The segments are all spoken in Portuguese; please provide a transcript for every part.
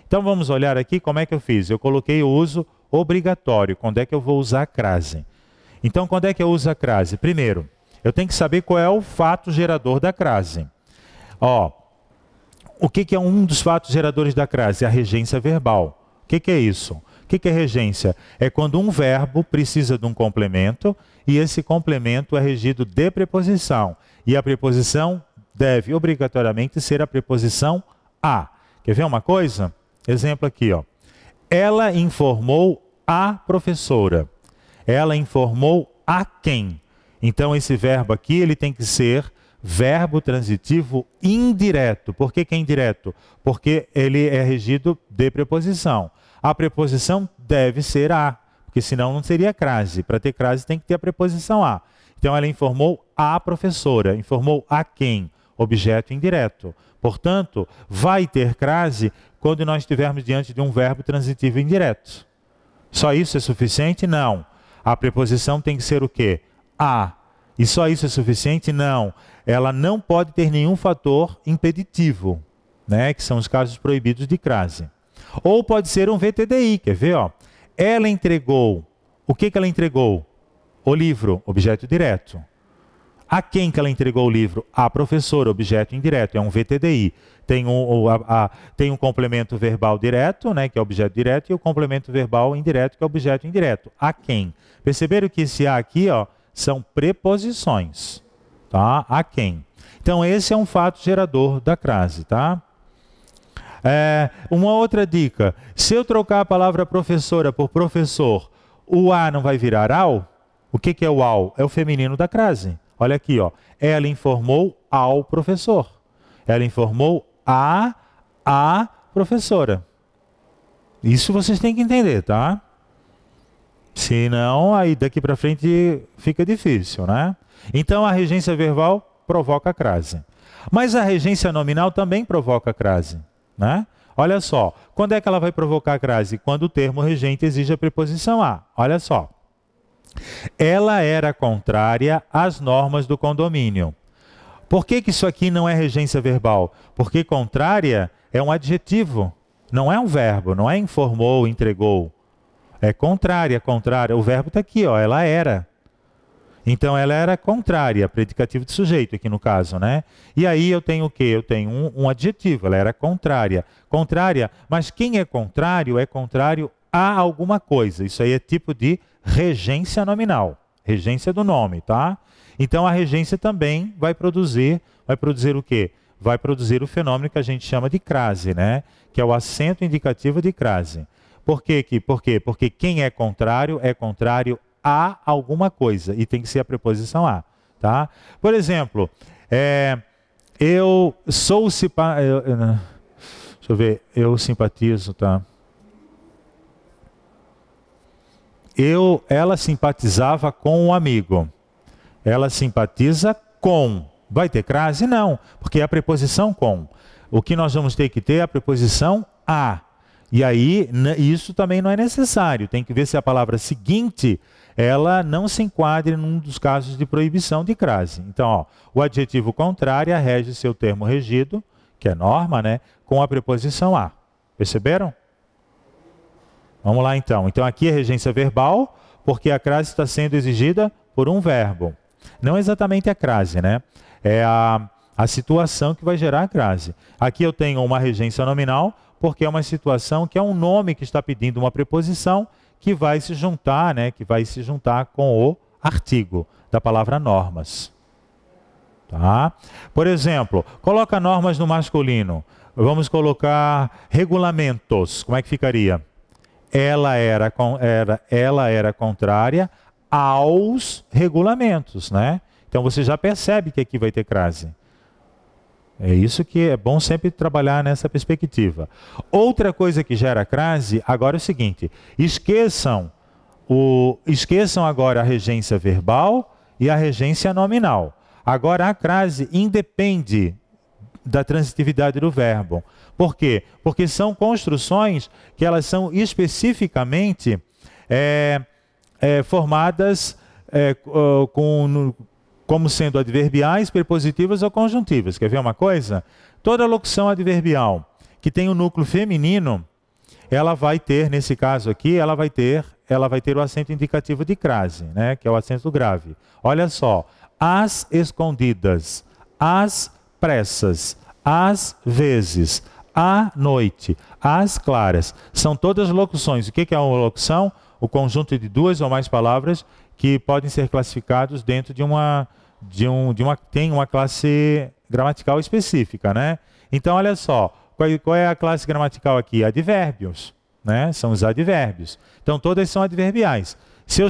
Então vamos olhar aqui como é que eu fiz. Eu coloquei o uso obrigatório. Quando é que eu vou usar a crase? Então quando é que eu uso a crase? Primeiro, eu tenho que saber qual é o fato gerador da crase. Ó, o que é um dos fatos geradores da crase? A regência verbal. O que é isso? O que é regência? É quando um verbo precisa de um complemento e esse complemento é regido de preposição. E a preposição deve obrigatoriamente ser a preposição a. Quer ver uma coisa? Exemplo aqui, ó. Ela informou a professora. Ela informou a quem? Então esse verbo aqui ele tem que ser verbo transitivo indireto. Por que é indireto? Porque ele é regido de preposição. A preposição deve ser a, porque senão não seria crase. Para ter crase tem que ter a preposição a. Então ela informou a professora. Informou a quem? Objeto indireto. Portanto, vai ter crase quando nós estivermos diante de um verbo transitivo indireto. Só isso é suficiente? Não. A preposição tem que ser o quê? A. E só isso é suficiente? Não. Ela não pode ter nenhum fator impeditivo, né? Que são os casos proibidos de crase. Ou pode ser um VTDI, quer ver? Ó? Ela entregou. O que ela entregou? O livro, objeto direto. A quem que ela entregou o livro? A professora, objeto indireto, é um VTDI. Tem um complemento verbal direto, né, que é objeto direto, e o complemento verbal indireto, que é objeto indireto. A quem? Perceberam que esse a aqui, ó, são preposições. Tá? A quem? Então esse é um fato gerador da crase, tá? Uma outra dica. Se eu trocar a palavra professora por professor, o a não vai virar ao? O que é o ao? É o feminino da crase. Olha aqui, ó. Ela informou ao professor. Ela informou a professora. Isso vocês têm que entender, tá? Senão, aí daqui para frente fica difícil, né? Então, a regência verbal provoca a crase. Mas a regência nominal também provoca a crase, né? Olha só. Quando é que ela vai provocar a crase? Quando o termo regente exige a preposição a. Olha só. Ela era contrária às normas do condomínio. Por que isso aqui não é regência verbal? Porque contrária é um adjetivo, não é um verbo, não é informou, entregou. É contrária, contrária. O verbo está aqui, ó, ela era. Então ela era contrária, predicativo de sujeito aqui no caso, né? E aí eu tenho o quê? Eu tenho um adjetivo, ela era contrária. Contrária, mas quem é contrário a alguma coisa. Isso aí é tipo de regência nominal, regência do nome, tá? Então a regência também vai produzir o quê? Vai produzir o fenômeno que a gente chama de crase, né? Que é o acento indicativo de crase. Por quê? Porque quem é contrário a alguma coisa e tem que ser a preposição a, tá? Por exemplo, eu simpatizo, tá? Ela simpatizava com um amigo. Ela simpatiza com. Vai ter crase? Não, porque é a preposição com. O que nós vamos ter que ter é a preposição a. E aí, isso também não é necessário. Tem que ver se a palavra seguinte, ela não se enquadra num dos casos de proibição de crase. Então, ó, o adjetivo contrária rege seu termo regido, que é norma, né, com a preposição a. Perceberam? Vamos lá então. Então aqui é regência verbal, porque a crase está sendo exigida por um verbo. Não exatamente a crase, né? É a situação que vai gerar a crase. Aqui eu tenho uma regência nominal, porque é uma situação que é um nome que está pedindo uma preposição que vai se juntar, né? Que vai se juntar com o artigo da palavra normas. Tá? Por exemplo, coloca normas no masculino. Vamos colocar regulamentos. Como é que ficaria? Ela era contrária aos regulamentos, né? Então você já percebe que aqui vai ter crase. É isso que é bom sempre trabalhar nessa perspectiva. Outra coisa que gera crase, agora é o seguinte, esqueçam agora a regência verbal e a regência nominal. Agora a crase independe da transitividade do verbo. Por quê? Porque são construções que elas são formadas como sendo adverbiais, prepositivas ou conjuntivas. Quer ver uma coisa? Toda locução adverbial que tem um núcleo feminino, ela vai ter, nesse caso aqui, ela vai ter o acento indicativo de crase, né? Que é o acento grave. Olha só, as escondidas, as pressas, às vezes, à noite, às claras. São todas locuções. O que é uma locução? O conjunto de duas ou mais palavras que podem ser classificados dentro tem uma classe gramatical específica, né? Então, olha só, qual é a classe gramatical aqui? Advérbios, né? São os advérbios. Então, todas são adverbiais. Se eu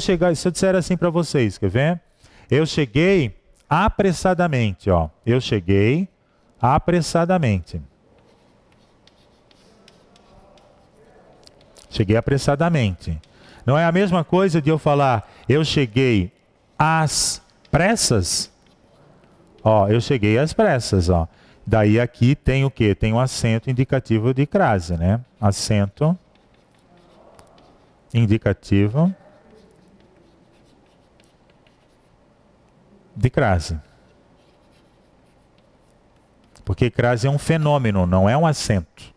disser assim para vocês, quer ver? Eu cheguei apressadamente, ó. Eu cheguei apressadamente. Cheguei apressadamente. Não é a mesma coisa de eu falar, eu cheguei às pressas? Ó, eu cheguei às pressas, ó. Daí aqui tem o quê? Tem um acento indicativo de crase, né? Acento indicativo de crase. Porque crase é um fenômeno, não é um acento.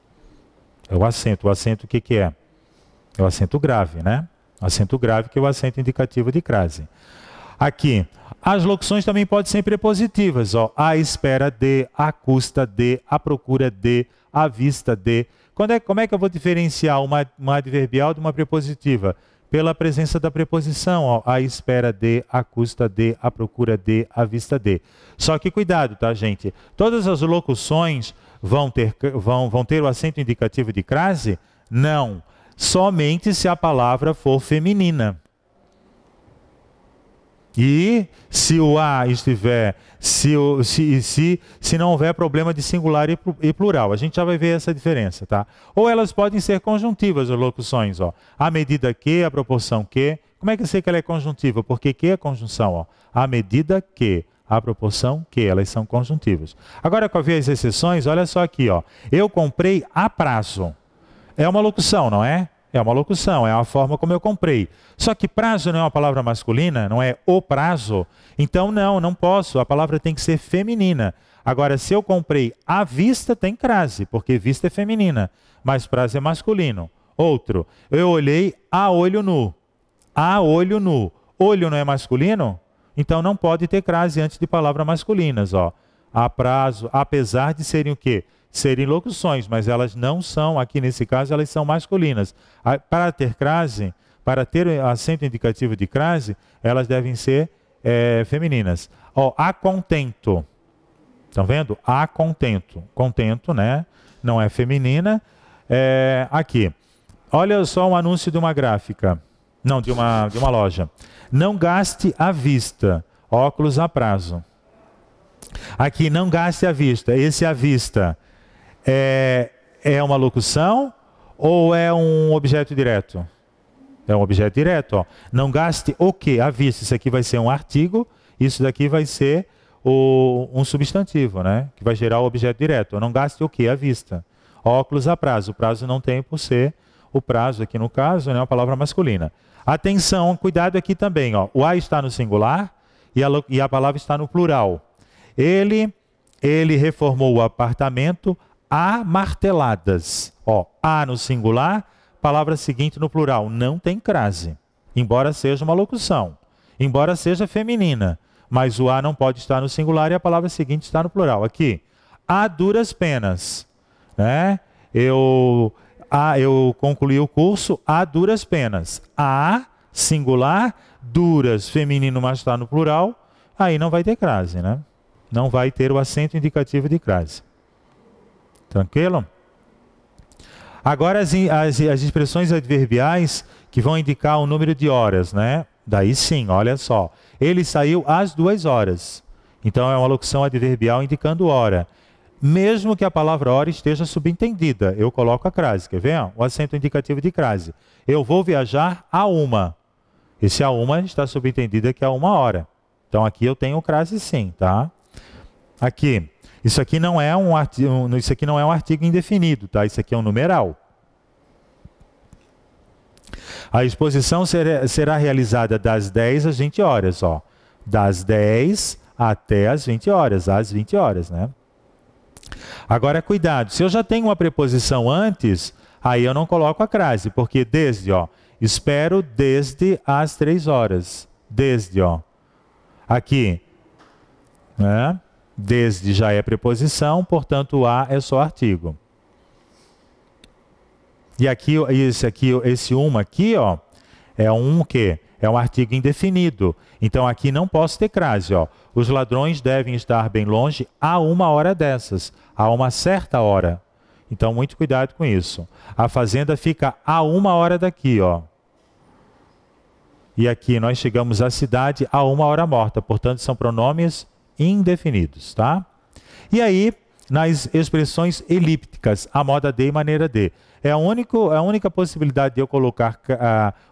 É o acento. O acento o que é? É o acento grave, né? O acento grave que é o acento indicativo de crase. Aqui, as locuções também podem ser prepositivas, ó. À espera de, à custa de, à procura de, à vista de. Como é que eu vou diferenciar uma adverbial de uma prepositiva? Pela presença da preposição, ó. À espera de, à custa de, à procura de, à vista de. Só que cuidado, tá, gente? Todas as locuções vão ter o acento indicativo de crase? Não. Somente se a palavra for feminina. E se o A estiver, se não houver problema de singular e plural. A gente já vai ver essa diferença, tá? Ou elas podem ser conjuntivas, as locuções, ó. À medida que, à proporção que. Como é que eu sei que ela é conjuntiva? Porque que é conjunção, ó. À medida que, à proporção que, elas são conjuntivas. Agora, com as exceções, olha só aqui, ó. Eu comprei a prazo. É uma locução, não é? É uma locução, é a forma como eu comprei. Só que prazo não é uma palavra masculina, não é o prazo. Então não posso, a palavra tem que ser feminina. Agora, se eu comprei à vista, tem crase, porque vista é feminina, mas prazo é masculino. Outro, eu olhei a olho nu. A olho nu. Olho não é masculino? Então não pode ter crase antes de palavras masculinas, ó. A prazo, apesar de serem o quê? Serem locuções, mas elas não são, aqui nesse caso, elas são masculinas. Para ter crase, para ter acento indicativo de crase, elas devem ser femininas. Ó, a contento. Estão vendo? A contento. Contento, né? Não é feminina. Aqui. Olha só um anúncio de uma gráfica. Não, de uma loja. Não gaste à vista. Óculos a prazo. Aqui, não gaste à vista. Esse à vista é uma locução ou é um objeto direto? É um objeto direto, ó. Não gaste o quê? À vista. Isso aqui vai ser um artigo, isso daqui vai ser um substantivo, né? Que vai gerar o objeto direto. Não gaste o quê? À vista. Óculos a prazo. O prazo não tem por ser o prazo aqui no caso, né? Uma palavra masculina. Atenção, cuidado aqui também, ó. O a está no singular e a palavra está no plural. Ele reformou o apartamento a marteladas. Ó, a no singular, palavra seguinte no plural. Não tem crase, embora seja uma locução, embora seja feminina, mas o a não pode estar no singular e a palavra seguinte está no plural. Aqui, a duras penas, né? Eu concluí o curso a duras penas. A singular, duras, feminino, mas está no plural, aí não vai ter crase, né? Não vai ter o acento indicativo de crase. Tranquilo? Agora as expressões adverbiais que vão indicar o número de horas, né? Daí sim, olha só. Ele saiu às 2 horas. Então é uma locução adverbial indicando hora. Mesmo que a palavra hora esteja subentendida, eu coloco a crase. Quer ver? O acento indicativo de crase. Eu vou viajar a 1. Esse a 1 está subentendido que é 1 hora. Então aqui eu tenho crase sim, tá? Aqui. Isso aqui não é um artigo indefinido, tá? Isso aqui é um numeral. A exposição será realizada das 10 às 20 horas, ó. Das 10 até as 20 horas, às 20 horas, né? Agora, cuidado, se eu já tenho uma preposição antes, aí eu não coloco a crase, porque desde, ó, espero desde as 3 horas. Desde, ó. Aqui, né? Desde já é preposição, portanto, o a é só artigo. E aqui, esse uma aqui, ó, é um o quê? É um artigo indefinido. Então, aqui não posso ter crase, ó. Os ladrões devem estar bem longe a 1 hora dessas, a uma certa hora. Então, muito cuidado com isso. A fazenda fica a 1 hora daqui, ó. E aqui nós chegamos à cidade a 1 hora morta. Portanto, são pronomes indefinidos, tá? E aí, nas expressões elípticas, a moda de e maneira de. É a única possibilidade de eu colocar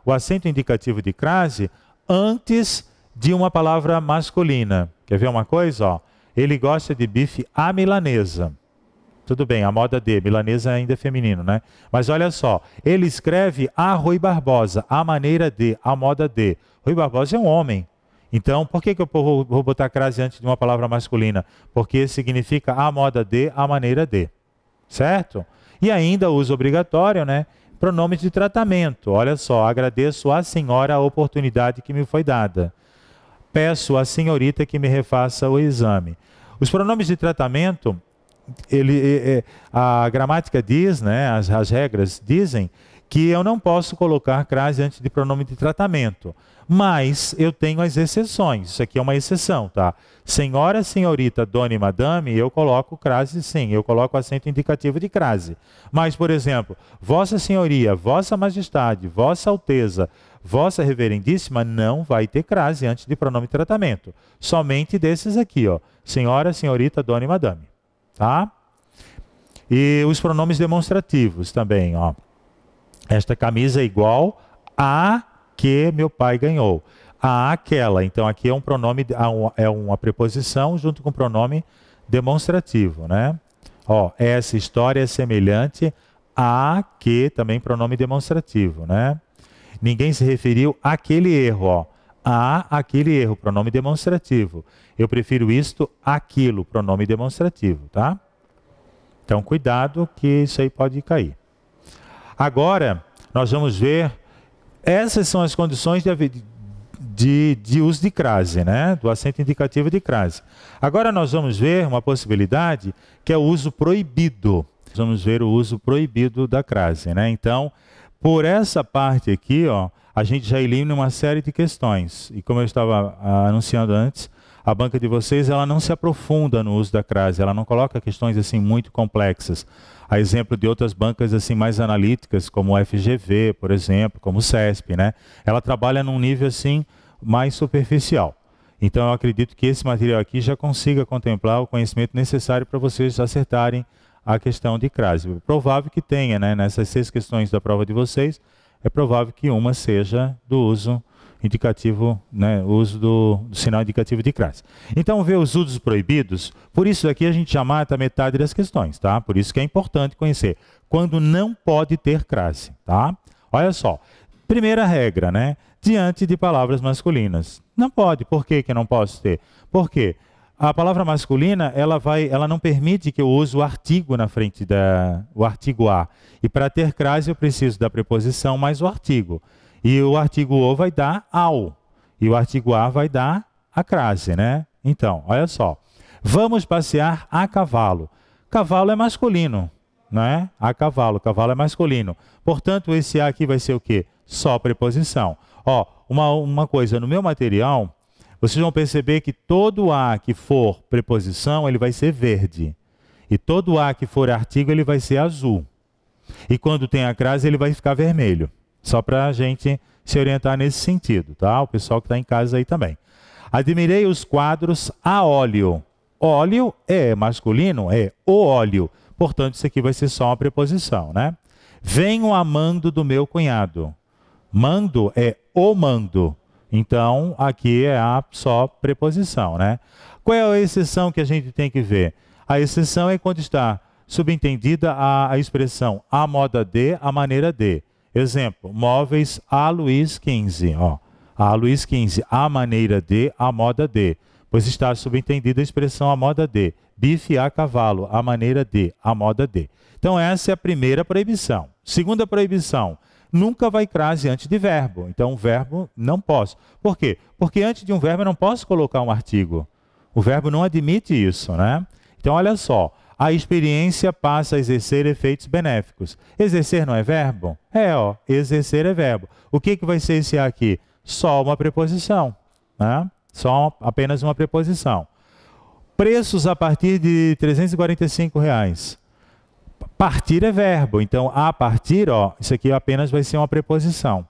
o acento indicativo de crase antes de uma palavra masculina. Quer ver uma coisa? Ó? Ele gosta de bife à milanesa. Tudo bem, a moda de, milanesa ainda é feminino, né? Mas olha só, ele escreve a Rui Barbosa, a maneira de, a moda de. Rui Barbosa é um homem. Então, por que eu vou botar crase antes de uma palavra masculina? Porque significa a moda de, a maneira de. Certo? E ainda uso obrigatório, né? Pronomes de tratamento. Olha só, agradeço à senhora a oportunidade que me foi dada. Peço à senhorita que me refaça o exame. Os pronomes de tratamento, a gramática diz, né? As regras dizem que eu não posso colocar crase antes de pronome de tratamento. Mas eu tenho as exceções. Isso aqui é uma exceção, tá? Senhora, senhorita, dona e madame, eu coloco crase sim, eu coloco acento indicativo de crase. Mas, por exemplo, vossa senhoria, vossa majestade, vossa alteza, vossa reverendíssima, não vai ter crase antes de pronome de tratamento. Somente desses aqui, ó. Senhora, senhorita, dona e madame, tá? E os pronomes demonstrativos também, ó. Esta camisa é igual a que meu pai ganhou. A aquela. Então, aqui é um pronome, é uma preposição junto com o pronome demonstrativo, né? Ó, essa história é semelhante a que, também pronome demonstrativo, né? Ninguém se referiu àquele erro, ó. A aquele erro, pronome demonstrativo. Eu prefiro isto, aquilo, pronome demonstrativo, tá? Então, cuidado que isso aí pode cair. Agora, nós vamos ver, essas são as condições de uso de crase, né? Do acento indicativo de crase. Agora nós vamos ver uma possibilidade que é o uso proibido. Vamos ver o uso proibido da crase, né? Então, por essa parte aqui, ó, a gente já elimina uma série de questões. E como eu estava anunciando antes, a banca de vocês ela não se aprofunda no uso da crase, ela não coloca questões assim muito complexas. A exemplo de outras bancas assim mais analíticas, como o FGV, por exemplo, como o CESP, né? Ela trabalha num nível assim mais superficial. Então eu acredito que esse material aqui já consiga contemplar o conhecimento necessário para vocês acertarem a questão de crase. É provável que tenha, né? Nessas 6 questões da prova de vocês, é provável que uma seja do uso indicativo, né, o uso do sinal indicativo de crase. Então, ver os usos proibidos, por isso aqui a gente já mata metade das questões, tá? Por isso que é importante conhecer quando não pode ter crase, tá? Olha só, primeira regra, né? Diante de palavras masculinas. Não pode. Por que que não posso ter? Porque a palavra masculina, ela não permite que eu use o artigo na frente o artigo a. E para ter crase eu preciso da preposição mais o artigo. E o artigo o vai dar ao. E o artigo a vai dar a crase, né? Então, olha só. Vamos passear a cavalo. Cavalo é masculino, né? A cavalo. Cavalo é masculino. Portanto, esse a aqui vai ser o quê? Só preposição. Ó, uma coisa, no meu material, vocês vão perceber que todo a que for preposição, ele vai ser verde. E todo a que for artigo, ele vai ser azul. E quando tem a crase, ele vai ficar vermelho. Só para a gente se orientar nesse sentido, tá? O pessoal que está em casa aí também. Admirei os quadros a óleo. Óleo é masculino, é o óleo. Portanto, isso aqui vai ser só uma preposição, né? Venho a mando do meu cunhado. Mando é o mando. Então, aqui é a só preposição, né? Qual é a exceção que a gente tem que ver? A exceção é quando está subentendida a expressão a moda de, a maneira de. Exemplo, móveis a Luís XV, ó. A Luís XV, a maneira de, a moda de. pois está subentendida a expressão à moda de, bife a cavalo, à maneira de, à moda de. Então essa é a primeira proibição. Segunda proibição, nunca vai crase antes de verbo. Então o verbo não posso. Por quê? Porque antes de um verbo eu não posso colocar um artigo. O verbo não admite isso, né? Então olha só, a experiência passa a exercer efeitos benéficos. Exercer não é verbo? Exercer é verbo. O que vai ser esse aqui? Só uma preposição, né? Só apenas uma preposição. Preços a partir de R$ 345. Partir é verbo, então a partir, isso aqui apenas vai ser uma preposição.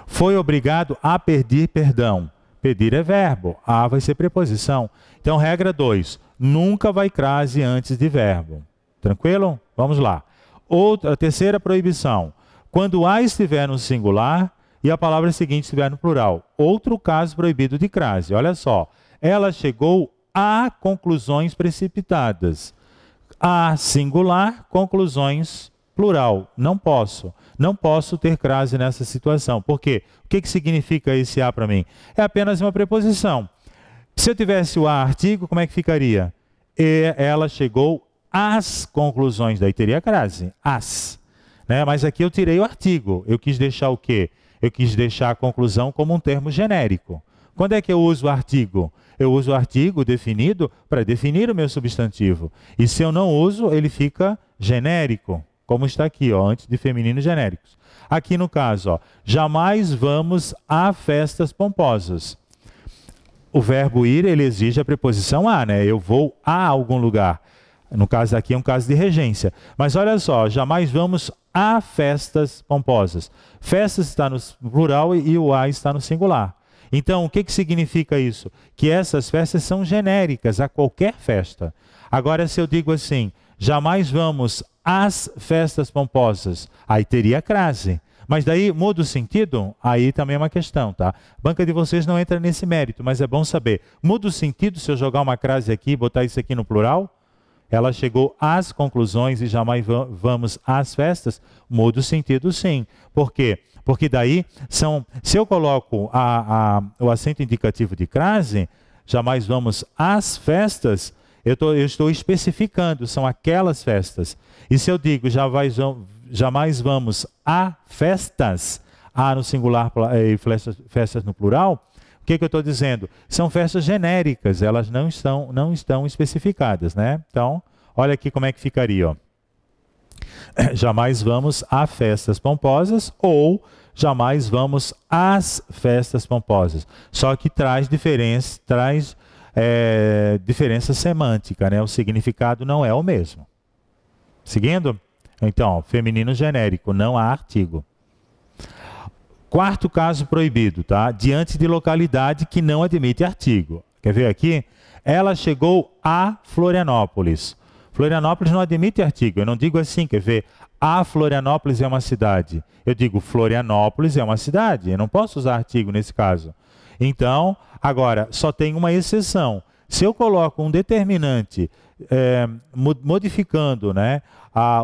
Foi obrigado a pedir perdão. Pedir é verbo, a vai ser preposição. Então, regra 2, nunca vai crase antes de verbo. Tranquilo? Vamos lá. A terceira proibição, quando a estiver no singular e a palavra seguinte estiver no plural. Outro caso proibido de crase. Olha só, ela chegou a conclusões precipitadas. A singular, conclusões plural. Não posso. Não posso ter crase nessa situação. Por quê? O que significa esse a para mim? É apenas uma preposição. Se eu tivesse o a artigo, como é que ficaria? Ela chegou às conclusões. Daí teria crase. As. Né? Mas aqui eu tirei o artigo. Eu quis deixar o quê? Eu quis deixar a conclusão como um termo genérico. Quando é que eu uso o artigo? Eu uso o artigo definido para definir o meu substantivo. E se eu não uso, ele fica genérico, como está aqui, antes de femininos genéricos. Aqui no caso, jamais vamos a festas pomposas. O verbo ir, ele exige a preposição a, né? Eu vou a algum lugar. No caso aqui é um caso de regência. Mas olha só, jamais vamos a festas pomposas. Festas está no plural e o a está no singular. Então, o que significa isso? Que essas festas são genéricas a qualquer festa. Agora, se eu digo assim, jamais vamos às festas pomposas, aí teria crase. Mas daí muda o sentido? Aí também é uma questão, tá? A banca de vocês não entra nesse mérito, mas é bom saber. Muda o sentido se eu jogar uma crase aqui e botar isso aqui no plural? Ela chegou às conclusões e jamais vamos às festas? Muda o sentido, sim. Por quê? Porque daí, se eu coloco o acento indicativo de crase, jamais vamos às festas, eu estou especificando, são aquelas festas. E se eu digo jamais vamos a festas, a no singular e festas no plural, o que eu estou dizendo? São festas genéricas, elas não estão especificadas, né? Então, olha aqui como é que ficaria, ó. Jamais vamos a festas pomposas ou jamais vamos às festas pomposas. Só que traz diferença semântica, né? O significado não é o mesmo. Seguindo? Então, feminino genérico, não há artigo. Quarto caso proibido, tá? Diante de localidade que não admite artigo. Quer ver aqui? Ela chegou a Florianópolis. Florianópolis não admite artigo. Eu não digo assim, quer ver? A Florianópolis é uma cidade. Eu digo Florianópolis é uma cidade. Eu não posso usar artigo nesse caso. Então, agora, só tem uma exceção. Se eu coloco um determinante modificando, né,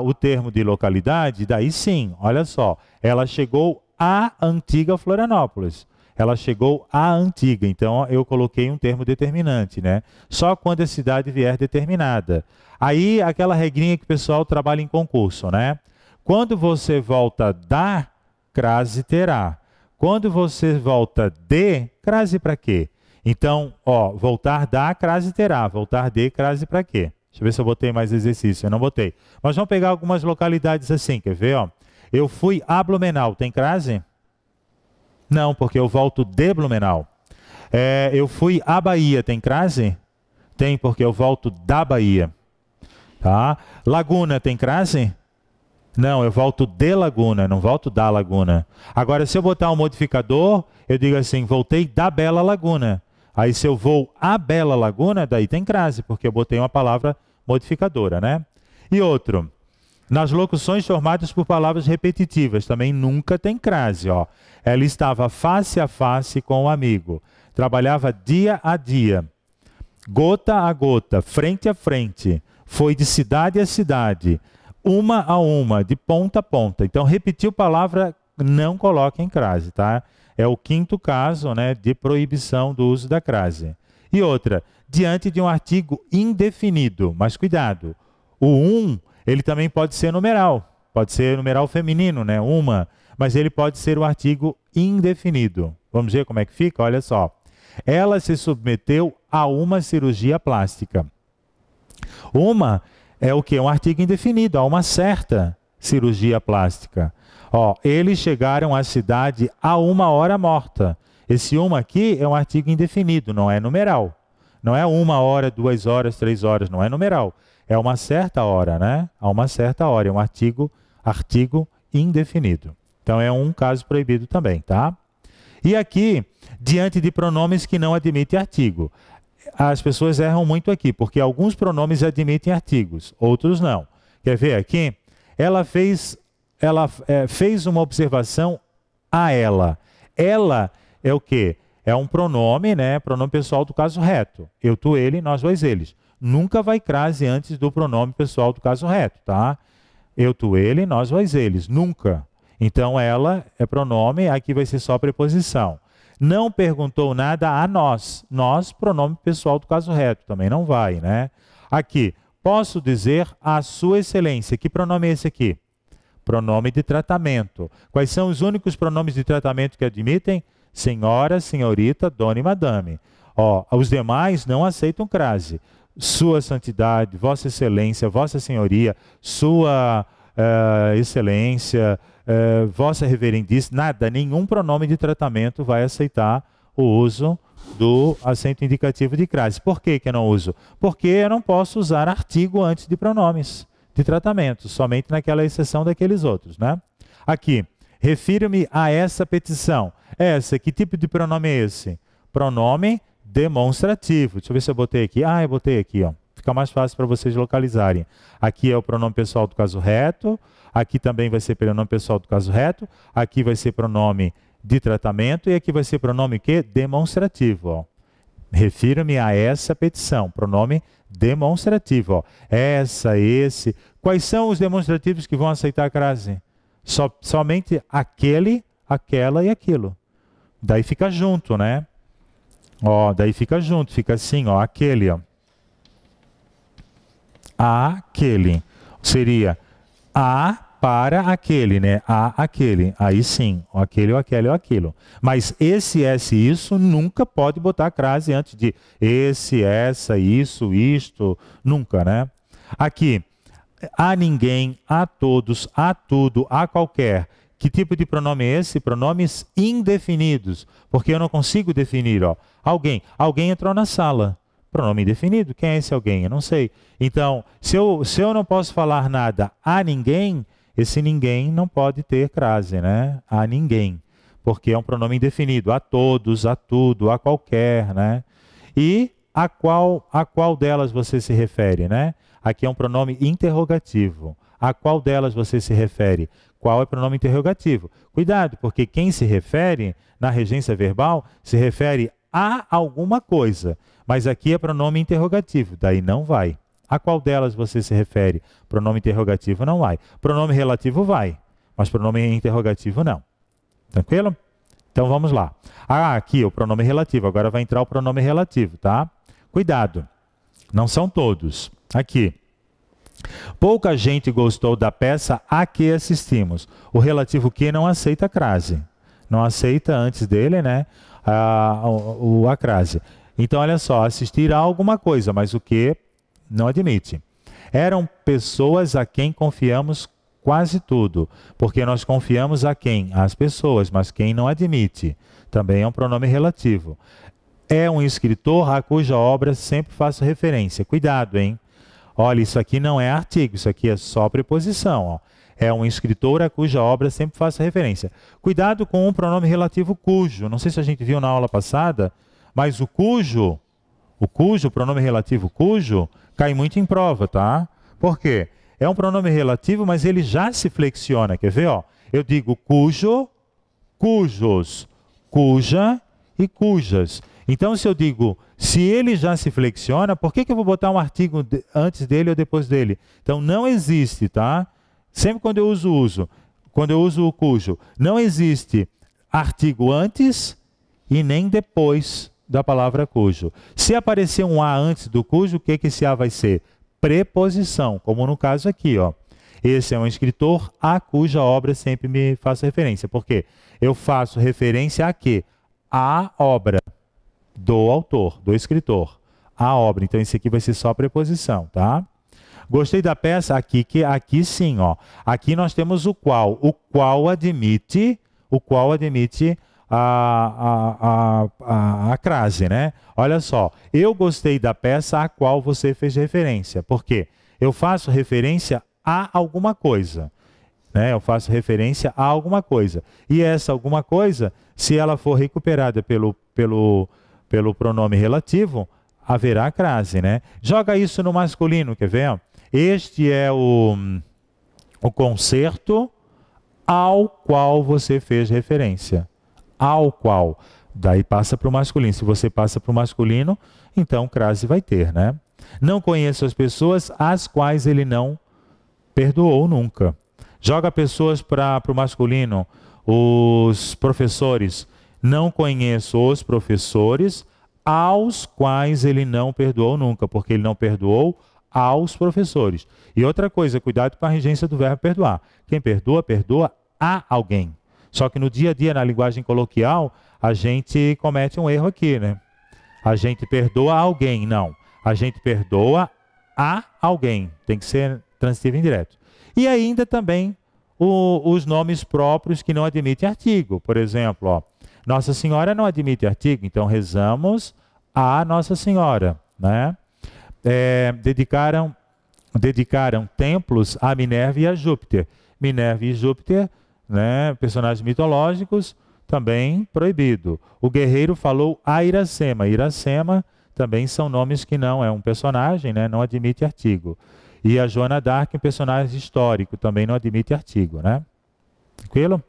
o termo de localidade, daí sim, olha só, ela chegou à antiga Florianópolis. Ela chegou à antiga, então eu coloquei um termo determinante, né? Só quando a cidade vier determinada. Aí, aquela regrinha que o pessoal trabalha em concurso, né? Quando você volta da, crase terá. Quando você volta de, crase para quê? Então, ó, voltar da, crase terá. Voltar de, crase para quê? Deixa eu ver se eu botei mais exercício. Eu não botei. Mas vamos pegar algumas localidades assim, quer ver? Ó? Eu fui a Blumenau. Tem crase? Não, porque eu volto de Blumenau. Eu fui à Bahia. Tem crase? Tem, porque eu volto da Bahia. Tá? Laguna. Tem crase? Não, eu volto de Laguna, não volto da Laguna. Agora, se eu botar um modificador, eu digo assim, voltei da Bela Laguna. Aí, se eu vou à Bela Laguna, daí tem crase, porque eu botei uma palavra modificadora, né? E outro, nas locuções formadas por palavras repetitivas, também nunca tem crase, ó. Ela estava face a face com o amigo, trabalhava dia a dia, gota a gota, frente a frente, foi de cidade a cidade, uma a uma, de ponta a ponta. Então, repetiu palavra, não coloca em crase, tá? É o quinto caso, né, de proibição do uso da crase. E outra, diante de um artigo indefinido. Mas cuidado, o ele também pode ser numeral. Pode ser numeral feminino, né? Uma. Mas ele pode ser o artigo indefinido. Vamos ver como é que fica? Olha só. Ela se submeteu a uma cirurgia plástica. Uma é o quê? Um artigo indefinido, a uma certa cirurgia plástica. Ó, eles chegaram à cidade a 1 hora morta. Esse uma aqui é um artigo indefinido, não é numeral. Não é 1 hora, 2 horas, 3 horas, não é numeral. É uma certa hora, né? A uma certa hora, é um artigo indefinido. Então é um caso proibido também, tá? E aqui, diante de pronomes que não admitem artigo. As pessoas erram muito aqui, porque alguns pronomes admitem artigos, outros não. Quer ver aqui? Ela fez uma observação a ela. Ela é o quê? É um pronome, né? Pronome pessoal do caso reto. Eu, tu, ele, nós, dois, eles. Nunca vai crase antes do pronome pessoal do caso reto, tá? Eu, tu, ele, nós, dois, eles. Nunca. Então, ela é pronome, aqui vai ser só preposição. Não perguntou nada a nós. Nós, pronome pessoal do caso reto, também não vai, né? Aqui, posso dizer a sua excelência. Que pronome é esse aqui? Pronome de tratamento. Quais são os únicos pronomes de tratamento que admitem? Senhora, senhorita, dona e madame. Ó, os demais não aceitam crase. Sua santidade, vossa excelência, vossa senhoria, sua excelência, vossa reverendíssima, nada, nenhum pronome de tratamento vai aceitar o uso do acento indicativo de crase. Por que que eu não uso? Porque eu não posso usar artigo antes de pronomes de tratamento, somente naquela exceção daqueles outros, né? Aqui, refiro-me a essa petição. Essa, que tipo de pronome é esse? Pronome demonstrativo. Deixa eu ver se eu botei aqui. Ah, eu botei aqui, ó. Fica mais fácil para vocês localizarem. Aqui é o pronome pessoal do caso reto. Aqui também vai ser pronome pessoal do caso reto. Aqui vai ser pronome de tratamento. E aqui vai ser pronome que? Demonstrativo, ó. Refiro-me a essa petição. Pronome demonstrativo, ó. Essa, esse. Quais são os demonstrativos que vão aceitar a crase? Somente aquele, aquela e aquilo. Daí fica junto, né? Ó, daí fica junto, fica assim, ó, aquele, ó. Aquele. Seria a para aquele, né? A aquele. Aí sim, ó, aquele, ou aquele, ou aquilo. Mas esse, isso, nunca pode botar crase antes de esse, essa, isso, isto, nunca, né? Aqui, a ninguém, a todos, a tudo, a qualquer. Que tipo de pronome é esse? Pronomes indefinidos, porque eu não consigo definir, ó. Alguém entrou na sala. Pronome indefinido, quem é esse alguém? Eu não sei. Então, se eu não posso falar nada a ninguém, esse ninguém não pode ter crase, né? A ninguém, porque é um pronome indefinido. A todos, a tudo, a qualquer, né? E a qual delas você se refere, né? Aqui é um pronome interrogativo. A qual delas você se refere? Qual é o pronome interrogativo? Cuidado, porque quem se refere na regência verbal se refere a alguma coisa. Mas aqui é pronome interrogativo, daí não vai. A qual delas você se refere? Pronome interrogativo não vai. Pronome relativo vai, mas pronome interrogativo não. Tranquilo? Então vamos lá. Ah, aqui o pronome relativo, agora vai entrar o pronome relativo, tá? Cuidado, não são todos. Aqui. Pouca gente gostou da peça a que assistimos. O relativo que não aceita a crase. Não aceita antes dele, né? A crase. Então, olha só, assistir a alguma coisa, mas o que não admite. Eram pessoas a quem confiamos quase tudo, porque nós confiamos a quem? Às pessoas, mas quem não admite. Também é um pronome relativo. É um escritor a cuja obra sempre faço referência. Cuidado, hein? Olha, isso aqui não é artigo, isso aqui é só preposição, ó. É um escritor a cuja obra sempre faço referência. Cuidado com o pronome relativo cujo. Não sei se a gente viu na aula passada, mas o cujo, o pronome relativo cujo, cai muito em prova, tá? Por quê? É um pronome relativo, mas ele já se flexiona. Quer ver? Ó? Eu digo cujo, cujos, cuja e cujas. Então, se eu digo, se ele já se flexiona, por que eu vou botar um artigo antes dele ou depois dele? Então, não existe, tá? Sempre quando eu uso o cujo, não existe artigo antes e nem depois da palavra cujo. Se aparecer um a antes do cujo, o que esse a vai ser? Preposição, como no caso aqui, ó. Esse é um escritor a cuja obra sempre me faço referência. Por quê? Eu faço referência a quê? A obra do autor, do escritor. A obra. Então, esse aqui vai ser só preposição, tá? Gostei da peça? Aqui sim, ó. Aqui nós temos o qual admite a crase, né? Olha só, eu gostei da peça a qual você fez referência. Por quê? Eu faço referência a alguma coisa, né? Eu faço referência a alguma coisa. E essa alguma coisa, se ela for recuperada pelo pronome relativo, haverá crase, né? Joga isso no masculino, quer ver? Este é o concerto ao qual você fez referência. Ao qual. Daí passa para o masculino. Se você passa para o masculino, então crase vai ter, né? Não conheço as pessoas às quais ele não perdoou nunca. Joga pessoas para o masculino. Os professores. Não conheço os professores aos quais ele não perdoou nunca, porque ele não perdoou aos professores. E outra coisa, cuidado com a regência do verbo perdoar. Quem perdoa, perdoa a alguém. Só que no dia a dia, na linguagem coloquial, a gente comete um erro aqui, né? A gente perdoa alguém, não. A gente perdoa a alguém. Tem que ser transitivo indireto. E ainda também os nomes próprios que não admitem artigo. Por exemplo, ó, Nossa Senhora não admite artigo, então rezamos a Nossa Senhora, né? Dedicaram templos a Minerva e a Júpiter. Minerva e Júpiter, né, personagens mitológicos, também proibido. O guerreiro falou a Iracema. Iracema também são nomes que não é um personagem, né, não admite artigo. E a Joana d'Arc, um personagem histórico, também não admite artigo, né? Tranquilo?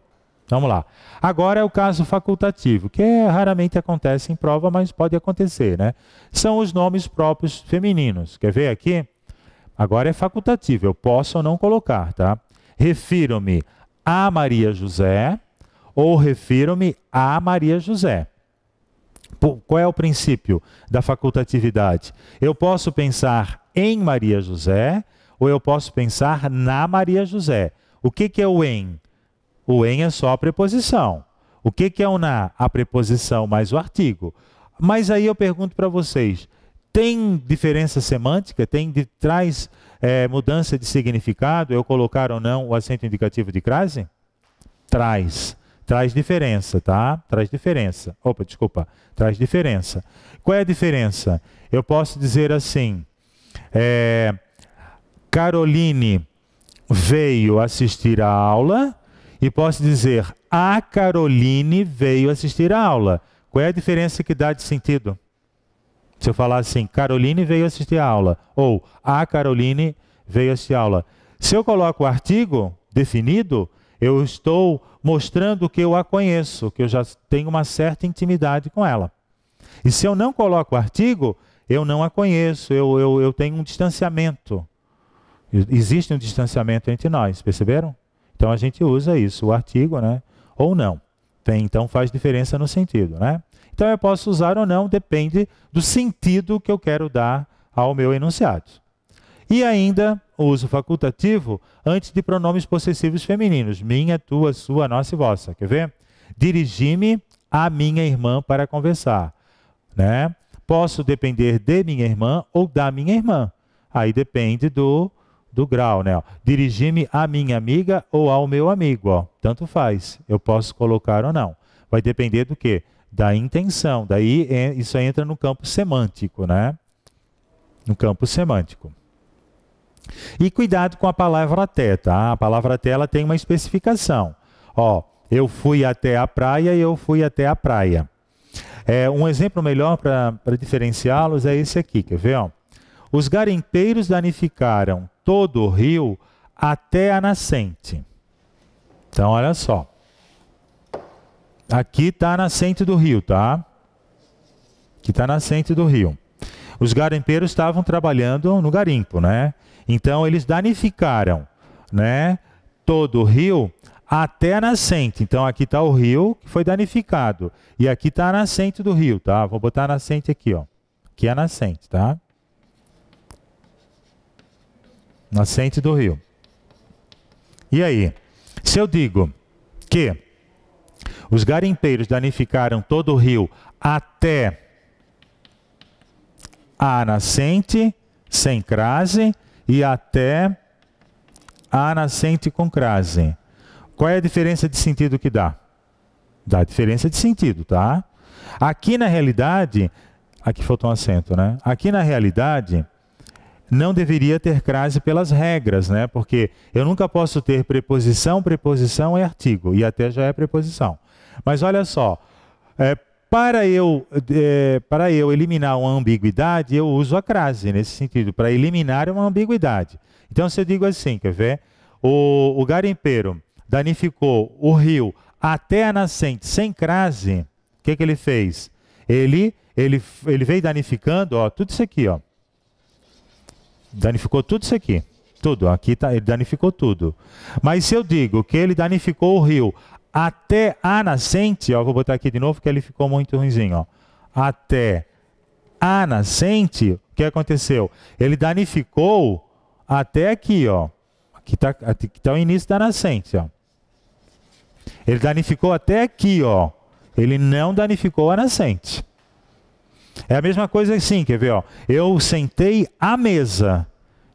Vamos lá. Agora é o caso facultativo, que raramente acontece em prova, mas pode acontecer, né? São os nomes próprios femininos. Quer ver aqui? Agora é facultativo, eu posso ou não colocar, tá? Refiro-me a Maria José ou refiro-me a Maria José. Qual é o princípio da facultatividade? Eu posso pensar em Maria José ou eu posso pensar na Maria José. O que é o em? O em é só a preposição. O que é o na? A preposição mais o artigo. Mas aí eu pergunto para vocês, tem diferença semântica? Traz mudança de significado? Eu colocar ou não o acento indicativo de crase? Traz. Traz diferença, tá? Traz diferença. Opa, desculpa. Traz diferença. Qual é a diferença? Eu posso dizer assim, Caroline veio assistir a aula e posso dizer, a Caroline veio assistir a aula. Qual é a diferença que dá de sentido? Se eu falar assim, Caroline veio assistir a aula, ou a Caroline veio assistir a aula. Se eu coloco o artigo definido, eu estou mostrando que eu a conheço, que eu já tenho uma certa intimidade com ela. E se eu não coloco o artigo, eu não a conheço, eu tenho um distanciamento. Existe um distanciamento entre nós, perceberam? Então a gente usa isso, o artigo, né? Ou não. Então faz diferença no sentido, né? Então eu posso usar ou não, depende do sentido que eu quero dar ao meu enunciado. E ainda o uso facultativo antes de pronomes possessivos femininos. Minha, tua, sua, nossa e vossa. Quer ver? Dirigi-me a minha irmã para conversar. Né? Posso depender de minha irmã ou da minha irmã. Aí depende do grau, né? Dirigir-me à minha amiga ou ao meu amigo, ó. Tanto faz. Eu posso colocar ou não. Vai depender do quê? Da intenção. Daí isso entra no campo semântico, né? No campo semântico. E cuidado com a palavra até, tá? A palavra até ela tem uma especificação. Ó, eu fui até a praia e eu fui até a praia. Um exemplo melhor para diferenciá-los é esse aqui, quer ver? Ó? Os garimpeiros danificaram todo o rio até a nascente. Então, olha só. Aqui está a nascente do rio, tá? Aqui está a nascente do rio. Os garimpeiros estavam trabalhando no garimpo, né? Então, eles danificaram, né, todo o rio até a nascente. Então aqui está o rio que foi danificado. E aqui está a nascente do rio, tá? Vou botar a nascente aqui, ó. Aqui é a nascente, tá? Nascente do rio. E aí? Se eu digo que os garimpeiros danificaram todo o rio até a nascente sem crase e até a nascente com crase. Qual é a diferença de sentido que dá? Dá diferença de sentido, tá? Aqui na realidade, aqui faltou um acento, né? Aqui na realidade, não deveria ter crase pelas regras, né? Porque eu nunca posso ter preposição, preposição e artigo, e até já é preposição. Mas olha só, para eu eliminar uma ambiguidade, eu uso a crase nesse sentido, para eliminar uma ambiguidade. Então, se eu digo assim, quer ver? O garimpeiro danificou o rio até a nascente sem crase, o que ele fez? Ele veio danificando, ó, tudo isso aqui, ó. Danificou tudo isso aqui. Tudo, aqui tá, ele danificou tudo. Mas se eu digo que ele danificou o rio até a nascente, ó, vou botar aqui de novo que ele ficou muito ruinzinho, ó. Até a nascente, o que aconteceu? Ele danificou até aqui, ó. Aqui tá o início da nascente, ó. Ele danificou até aqui, ó. Ele não danificou a nascente. É a mesma coisa assim, quer ver, ó? Eu sentei à mesa.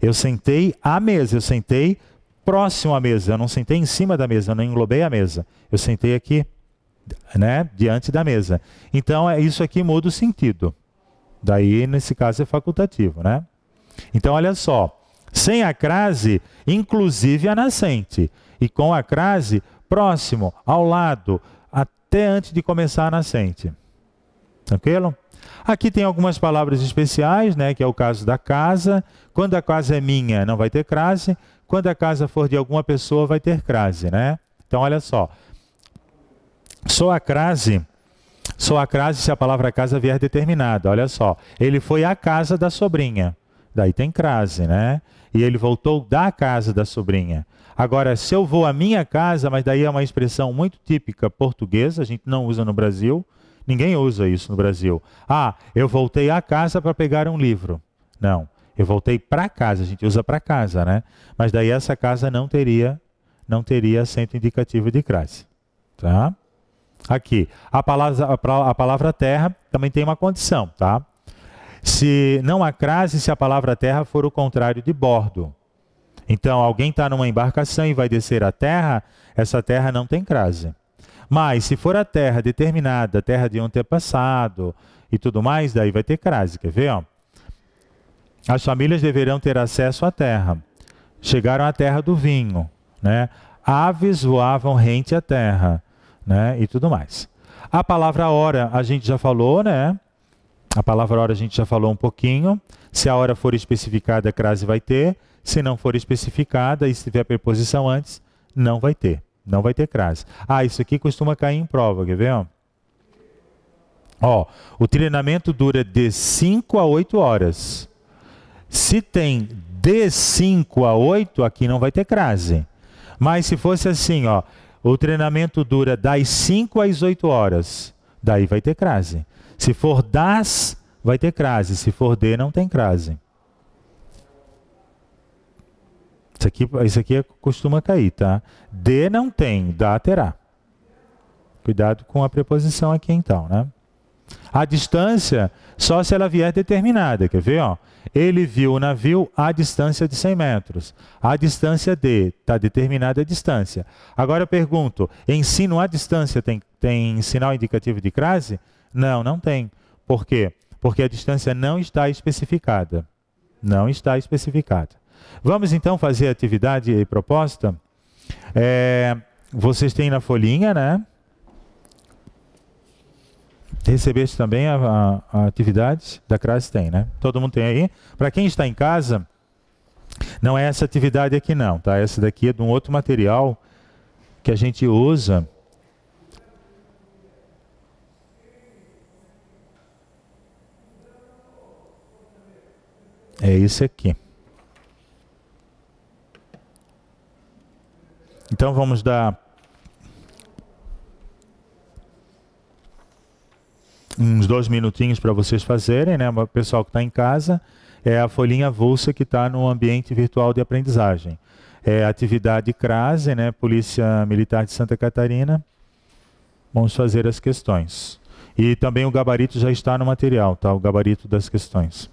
Eu sentei à mesa, eu sentei próximo à mesa, eu não sentei em cima da mesa, eu não englobei a mesa. Eu sentei aqui, né, diante da mesa. Então, isso aqui muda o sentido. Daí, nesse caso, é facultativo, né? Então, olha só. Sem a crase, inclusive a nascente. E com a crase, próximo, ao lado, até antes de começar a nascente. Tranquilo? Aqui tem algumas palavras especiais, né, que é o caso da casa. Quando a casa é minha, não vai ter crase. Quando a casa for de alguma pessoa, vai ter crase, né? Então, olha só. Só a crase se a palavra casa vier determinada. Olha só. Ele foi à casa da sobrinha. Daí tem crase, né? E ele voltou da casa da sobrinha. Agora, se eu vou à minha casa, mas daí é uma expressão muito típica portuguesa, a gente não usa no Brasil. Ninguém usa isso no Brasil. Ah, eu voltei à casa para pegar um livro. Não, eu voltei para casa, a gente usa para casa, né? Mas daí essa casa não teria acento indicativo de crase. Tá? Aqui, a palavra terra também tem uma condição, tá? Se não há crase se a palavra terra for o contrário de bordo. Então, alguém está numa embarcação e vai descer a terra, essa terra não tem crase. Mas, se for a terra determinada, terra de um antepassado e tudo mais, daí vai ter crase. Quer ver? Ó? As famílias deverão ter acesso à terra. Chegaram à terra do vinho. Né? Aves voavam rente à terra. Né? E tudo mais. A palavra hora, a gente já falou, né? A palavra hora a gente já falou um pouquinho. Se a hora for especificada, a crase vai ter. Se não for especificada e se tiver preposição antes, não vai ter. Não vai ter crase. Ah, isso aqui costuma cair em prova, quer ver? Ó, o treinamento dura de 5 a 8 horas. Se tem de 5 a 8, aqui não vai ter crase. Mas se fosse assim, ó, o treinamento dura das 5 às 8 horas, daí vai ter crase. Se for das, vai ter crase. Se for de, não tem crase. Isso aqui costuma cair, tá? De não tem, da terá. Cuidado com a preposição aqui então, né? A distância, só se ela vier determinada, quer ver? Ó? Ele viu o navio à distância de 100 metros. A distância de, está determinada a distância. Agora eu pergunto, ensino à distância tem sinal indicativo de crase? Não, não tem. Por quê? Porque a distância não está especificada. Não está especificada. Vamos então fazer a atividade proposta. Vocês têm na folhinha, né? Recebeste também a atividade da crase? Tem, né? Todo mundo tem aí. Para quem está em casa, não é essa atividade aqui não, tá? Essa daqui é de um outro material que a gente usa. É esse aqui. Então vamos dar uns 2 minutinhos para vocês fazerem, né? O pessoal que está em casa, é a folhinha avulsa que está no ambiente virtual de aprendizagem. É a atividade CRASE, né? Polícia Militar de Santa Catarina. Vamos fazer as questões. E também o gabarito já está no material, tá? O gabarito das questões.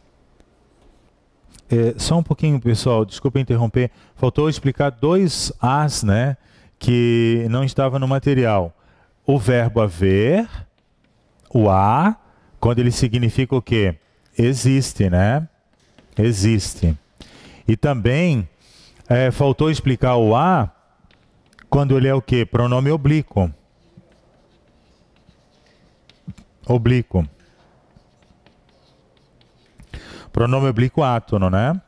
Só um pouquinho, pessoal, desculpa interromper. Faltou explicar 2 As, né? Que não estava no material. O verbo haver, o a, quando ele significa o quê? Existe, né? Existe. E também faltou explicar o a quando ele é o quê? Pronome oblíquo. Oblíquo. Pronome oblíquo átono, né?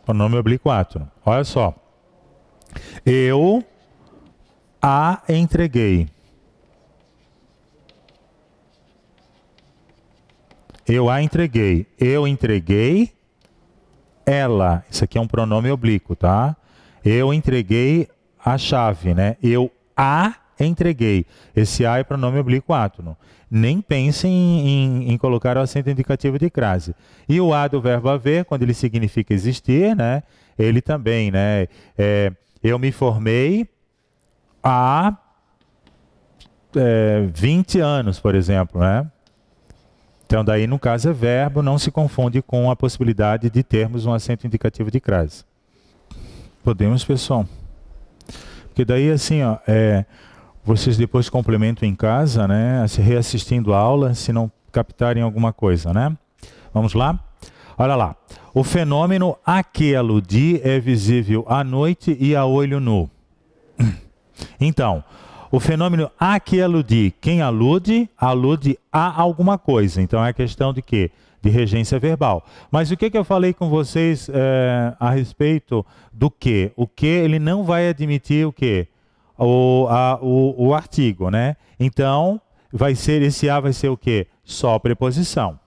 Pronome oblíquo átono. Olha só. Eu a entreguei. Eu a entreguei. Eu entreguei ela. Isso aqui é um pronome oblíquo, tá? Eu entreguei a chave, né? Eu a entreguei. Esse a é pronome oblíquo átono. Nem pensem em colocar o acento indicativo de crase. E o a do verbo haver, quando ele significa existir, né? Ele também, né? Eu me formei há 20 anos, por exemplo, né? Então, daí, no caso, é verbo, não se confunde com a possibilidade de termos um acento indicativo de crase. Podemos, pessoal? Porque daí, assim, ó, vocês depois complementam em casa, né? Reassistindo a aula, se não captarem alguma coisa, né? Vamos lá? Olha lá. O fenômeno a que aludir é visível à noite e a olho nu. Então, o fenômeno a que aludir, quem alude, alude a alguma coisa. Então, é questão de quê? De regência verbal. Mas o que eu falei com vocês a respeito do que? O que ele não vai admitir o quê? O artigo, né? Então, esse a vai ser o quê? Só preposição.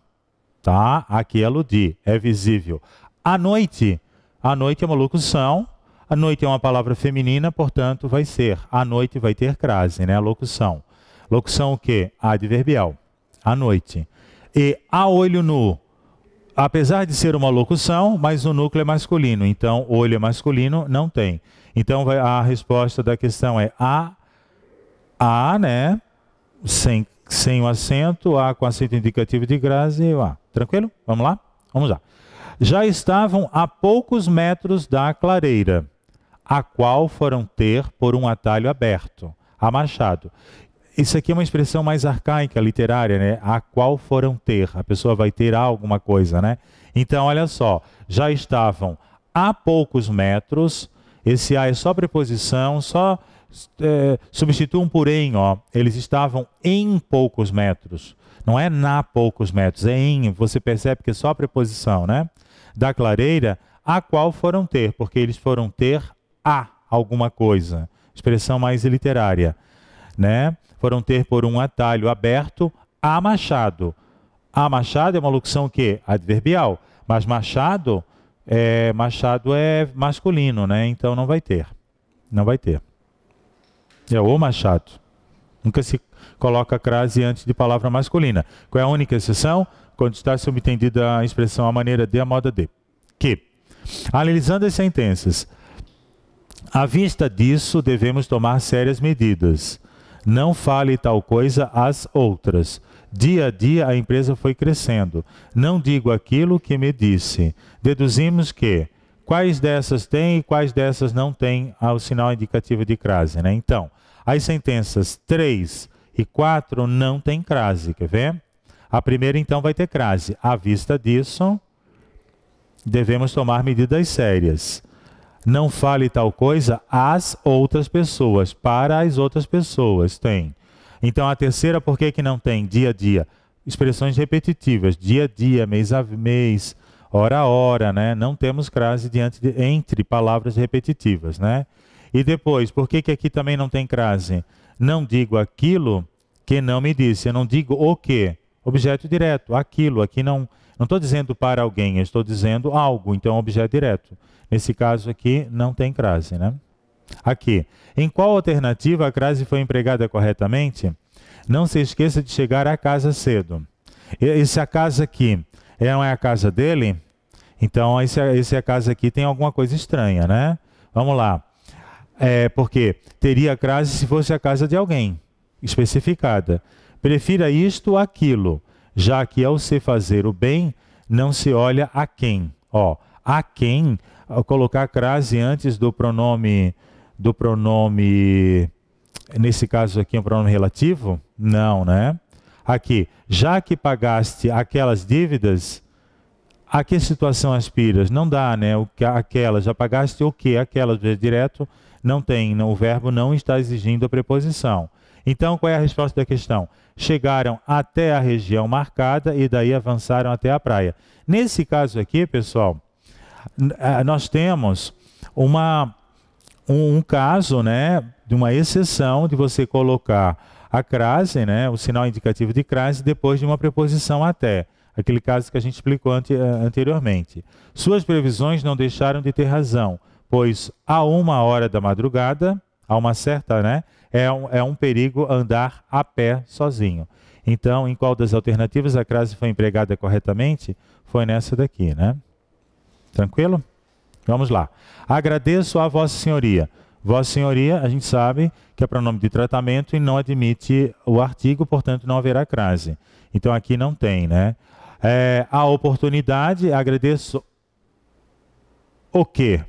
Tá? A que aludir, é visível. À noite é uma locução. A noite é uma palavra feminina, portanto, vai ser. À noite vai ter crase, né? A locução. Locução o quê? Adverbial. À noite. E a olho nu, apesar de ser uma locução, mas o núcleo é masculino. Então, olho é masculino, não tem. Então, a resposta da questão é a, né? Sem o acento, a com acento indicativo de crase e o a. Tranquilo? Vamos lá? Vamos lá. Já estavam a poucos metros da clareira, a qual foram ter por um atalho aberto, a machado. Isso aqui é uma expressão mais arcaica, literária, né? A qual foram ter. A pessoa vai ter alguma coisa, né? Então, olha só. Já estavam a poucos metros. Esse a é só preposição, só substitua um porém, ó. Eles estavam em poucos metros. Não é na poucos metros, é em. Você percebe que é só preposição, né? Da clareira, a qual foram ter, porque eles foram ter a alguma coisa. Expressão mais literária, né? Foram ter por um atalho aberto a machado. A machado é uma locução o quê? Adverbial. Mas machado é masculino, né? Então não vai ter. Não vai ter. É o machado. Nunca se coloca crase antes de palavra masculina. Qual é a única exceção? Quando está subentendida a expressão a maneira de, a moda de. Que, analisando as sentenças, à vista disso, devemos tomar sérias medidas. Não fale tal coisa às outras. Dia a dia a empresa foi crescendo. Não digo aquilo que me disse. Deduzimos que quais dessas tem e quais dessas não tem o sinal indicativo de crase, né? Então, as sentenças 3 e 4 não tem crase, quer ver? A primeira, então, vai ter crase. À vista disso, devemos tomar medidas sérias. Não fale tal coisa às outras pessoas. Para as outras pessoas, tem. Então, a terceira, por que não tem? Dia a dia. Expressões repetitivas. Dia a dia, mês a mês, hora a hora, né? Não temos crase entre palavras repetitivas, né? E depois, por que aqui também não tem crase? Não digo aquilo que não me disse. Eu não digo o quê? Objeto direto. Aquilo. Aqui não estou dizendo para alguém, eu estou dizendo algo. Então, objeto direto. Nesse caso aqui, não tem crase, né? Aqui. Em qual alternativa a crase foi empregada corretamente? Não se esqueça de chegar à casa cedo. Essa casa aqui não é a casa dele? Então, essa casa aqui tem alguma coisa estranha, né? Vamos lá. Porque teria crase se fosse a casa de alguém, especificada. Prefira isto ou aquilo, já que ao se fazer o bem, não se olha a quem. Ó, a quem, ao colocar crase antes do pronome, nesse caso aqui, um pronome relativo? Não, né? Aqui, já que pagaste aquelas dívidas, a que situação aspiras? Não dá, né? Aquelas, já pagaste o quê? Aquelas, direto, não tem, o verbo não está exigindo a preposição. Então, qual é a resposta da questão? Chegaram até a região marcada e daí avançaram até a praia. Nesse caso aqui, pessoal, nós temos um caso, né, de uma exceção de você colocar a crase, né, o sinal indicativo de crase, depois de uma preposição até. Aquele caso que a gente explicou anteriormente. Suas previsões não deixaram de ter razão, pois a 1h da madrugada, a uma certa, né, é um perigo andar a pé sozinho. Então, em qual das alternativas a crase foi empregada corretamente? Foi nessa daqui, né? Tranquilo? Vamos lá. Agradeço a Vossa Senhoria. Vossa Senhoria, a gente sabe que é pronome de tratamento e não admite o artigo, portanto não haverá crase. Então aqui não tem, né? A oportunidade, agradeço o quê?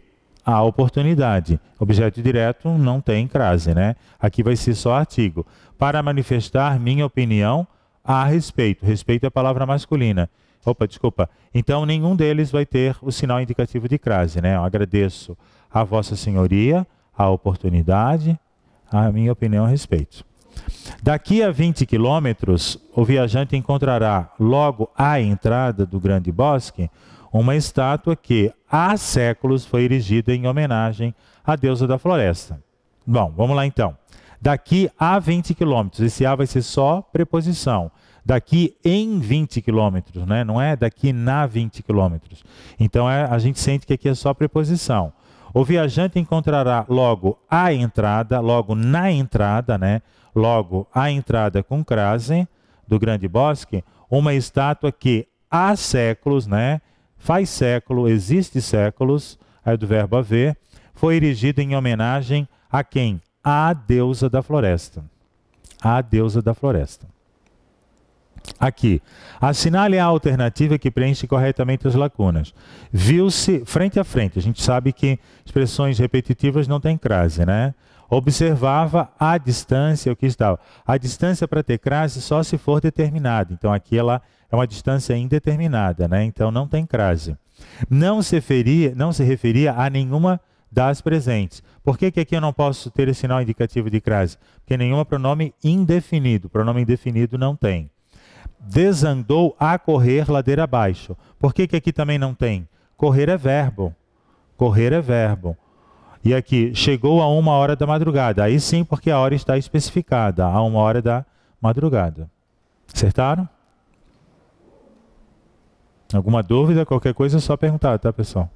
A oportunidade. Objeto direto não tem crase, né? Aqui vai ser só artigo. Para manifestar minha opinião a respeito. Respeito é a palavra masculina. Opa, desculpa. Então, nenhum deles vai ter o sinal indicativo de crase, né? Eu agradeço a Vossa Senhoria, a oportunidade, a minha opinião a respeito. Daqui a 20 quilômetros, o viajante encontrará, logo à entrada do grande bosque, uma estátua que há séculos foi erigida em homenagem à deusa da floresta. Bom, vamos lá então. Daqui a 20 quilômetros, esse A vai ser só preposição. Daqui em 20 quilômetros, né? Não é daqui na 20 quilômetros. Então a gente sente que aqui é só preposição. O viajante encontrará logo à entrada, logo na entrada, né? Logo à entrada com crase do grande bosque, uma estátua que há séculos, né? Faz século, existe séculos, é do verbo haver, foi erigida em homenagem a quem? À deusa da floresta. A deusa da floresta. Aqui, assinale a alternativa que preenche corretamente as lacunas. Viu-se frente a frente. A gente sabe que expressões repetitivas não têm crase, né? Observava a distância, o que estava. A distância para ter crase só se for determinada. Então aqui ela é uma distância indeterminada, né? Então não tem crase. Não se referia a nenhuma das presentes. Por que aqui eu não posso ter esse sinal indicativo de crase? Porque nenhum é pronome indefinido. Pronome indefinido não tem. Desandou a correr ladeira abaixo. Por que aqui também não tem? Correr é verbo. Correr é verbo. E aqui, chegou a 1h da madrugada. Aí sim, porque a hora está especificada. A 1h da madrugada. Acertaram? Alguma dúvida? Qualquer coisa é só perguntar, tá, pessoal?